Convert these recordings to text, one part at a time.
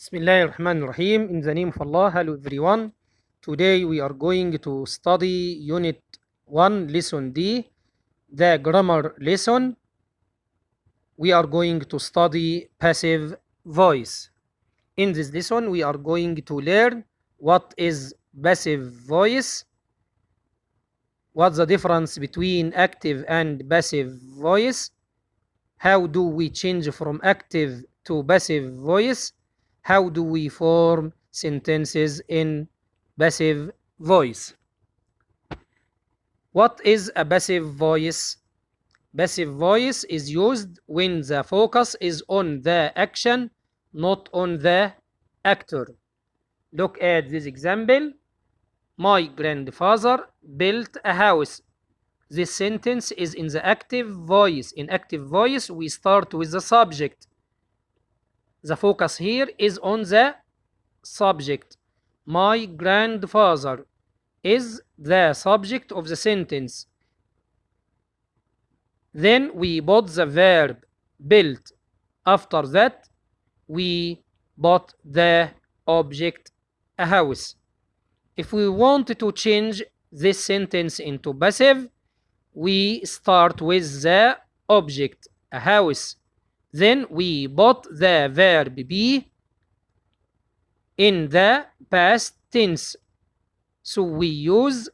Bismillahirrahmanirrahim. In the name of Allah, hello everyone. Today we are going to study Unit 1, Lesson D, the grammar lesson. We are going to study passive voice. In this lesson, we are going to learn what is passive voice, what's the difference between active and passive voice, how do we change from active to passive voice, how do we form sentences in passive voice. What is a passive voice? Passive voice is used when the focus is on the action, not on the actor. Look at this example. My grandfather built a house. This sentence is in the active voice. In active voice, we start with the subject. The focus here is on the subject. My grandfather is the subject of the sentence. Then we put the verb built. After that, we put the object a house. If we want to change this sentence into passive, we start with the object, a house. Then we put the verb be in the past tense. So we use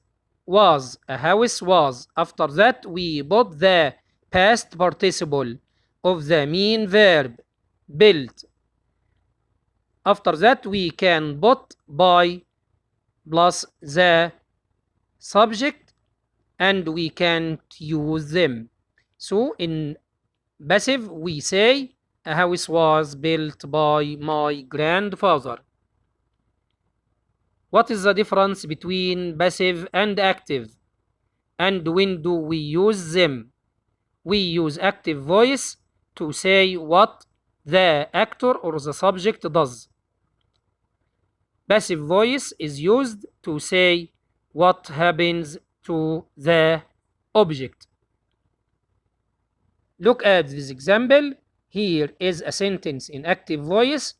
was, a house was. After that, we put the past participle of the main verb, built. After that, we can put by plus the subject and we can't use them. So in passive, we say a house was built by my grandfather. What is the difference between passive and active? And when do we use them? We use active voice to say what the actor or the subject does. Passive voice is used to say what happens to the object. Look at this example. Here is a sentence in active voice.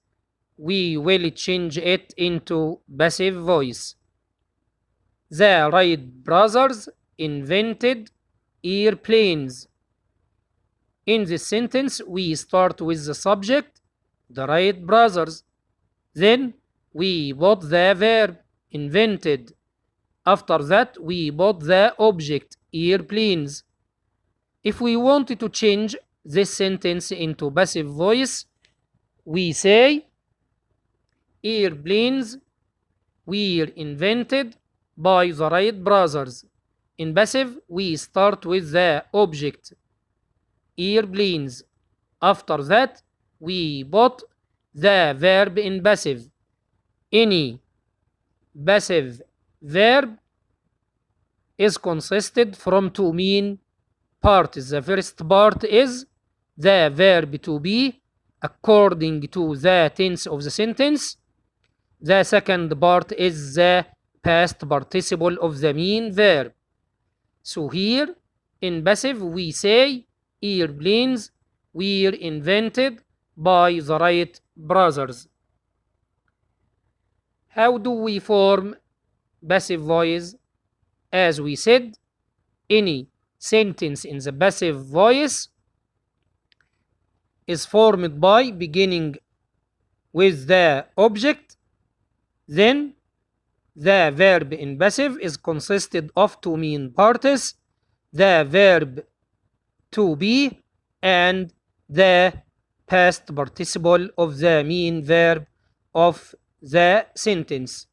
We will change it into passive voice. The Wright brothers invented airplanes. In this sentence, we start with the subject, the Wright brothers. Then we put the verb invented. After that, we put the object airplanes. If we wanted to change this sentence into passive voice, we say airplanes were invented by the Wright brothers. In passive, we start with the object airplanes. After that, we put the verb in passive. Any passive verb is consisted from two main parts. The first part is the verb to be according to the tense of the sentence. The second part is the past participle of the main verb. So here in passive we say airplanes were invented by the Wright brothers. How do we form passive voice? As we said, any sentence in the passive voice is formed by beginning with the object, then the verb in passive is consisted of two main parts, the verb to be and the past participle of the main verb of the sentence.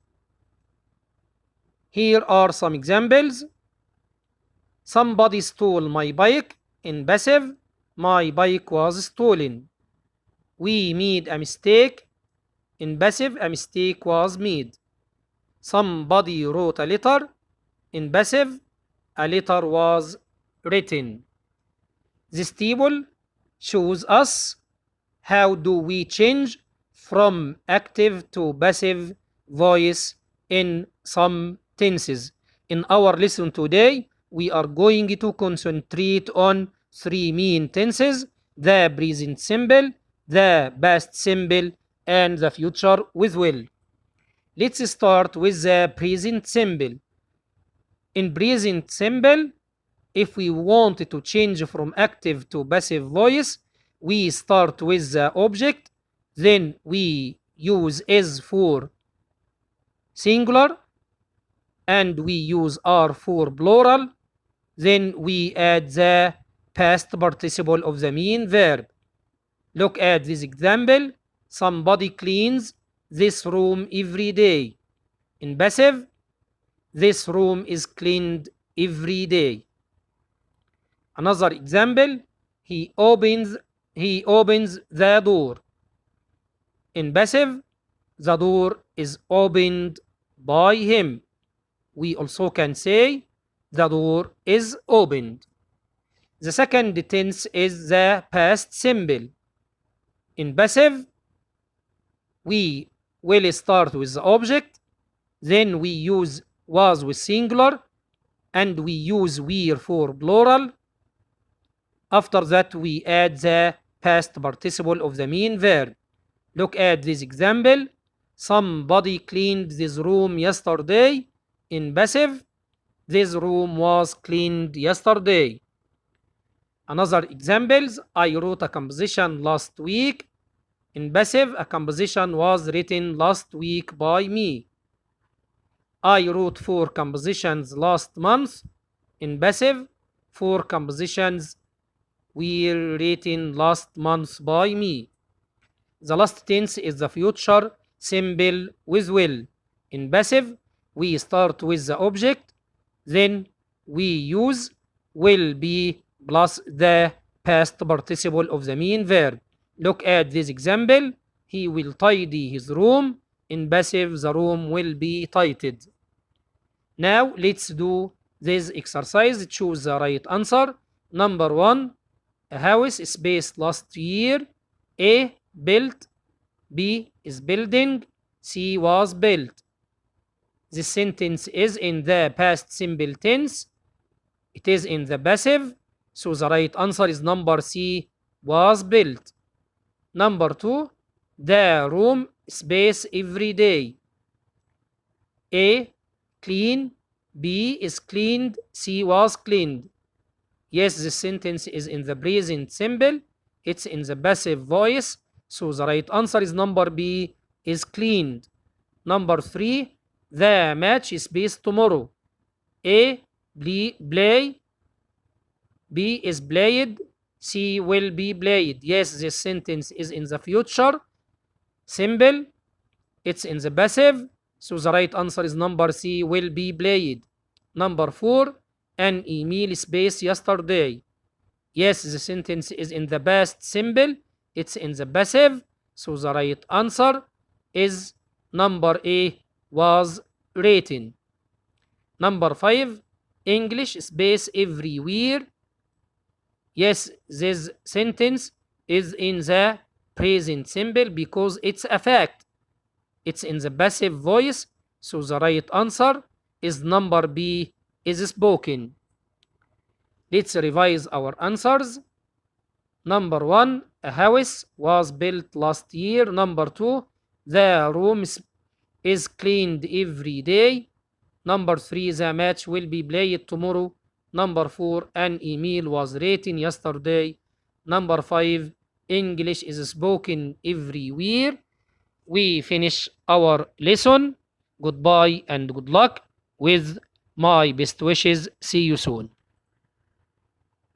Here are some examples. Somebody stole my bike. In passive, my bike was stolen. We made a mistake. In passive, a mistake was made. Somebody wrote a letter. In passive, a letter was written. This table shows us how do we change from active to passive voice in some tenses. In our lesson today, we are going to concentrate on three main tenses: the present simple, the past simple, and the future with will. Let's start with the present simple. In present simple, if we want to change from active to passive voice, we start with the object, then we use is for singular, and we use are for plural, then we add the past participle of the main verb. Look at this example. Somebody cleans this room every day. In passive, this room is cleaned every day. Another example, he opens the door. In passive, the door is opened by him. We also can say the door is opened. The second tense is the past simple. In passive, we will start with the object, then we use was with singular, and we use were for plural. After that, we add the past participle of the main verb. Look at this example. Somebody cleaned this room yesterday. In passive, this room was cleaned yesterday. Another examples, I wrote a composition last week. In passive, a composition was written last week by me. I wrote 4 compositions last month. In passive, 4 compositions were written last month by me. The last tense is the future simple with will. In passive, we start with the object, then we use will be plus the past participle of the main verb. Look at this example. He will tidy his room. In passive, the room will be tidied. Now let's do this exercise. Choose the right answer. Number 1, a house is built last year. A, built. B, is building. C, was built. This sentence is in the past simple tense. It is in the passive. So the right answer is number C, was built. Number 2, the room space every day. A, clean. B, is cleaned. C, was cleaned. Yes, this sentence is in the present simple. It's in the passive voice. So the right answer is number B, is cleaned. Number 3, the match is based tomorrow. A, play. B, is played. C, will be played. Yes, this sentence is in the future simple. It's in the passive. So the right answer is number C, will be played. Number 4, an email space yesterday. Yes, the sentence is in the past simple. It's in the passive. So the right answer is number A, was written. Number 5, English space everywhere. Yes, this sentence is in the present simple because it's a fact. It's in the passive voice. So the right answer is number B, is spoken. Let's revise our answers. Number 1, a house was built last year. Number 2, the room is cleaned every day. Number 3, the match will be played tomorrow. Number 4, an email was written yesterday. Number 5, English is spoken everywhere. We finish our lesson. Goodbye and good luck. With my best wishes. See you soon.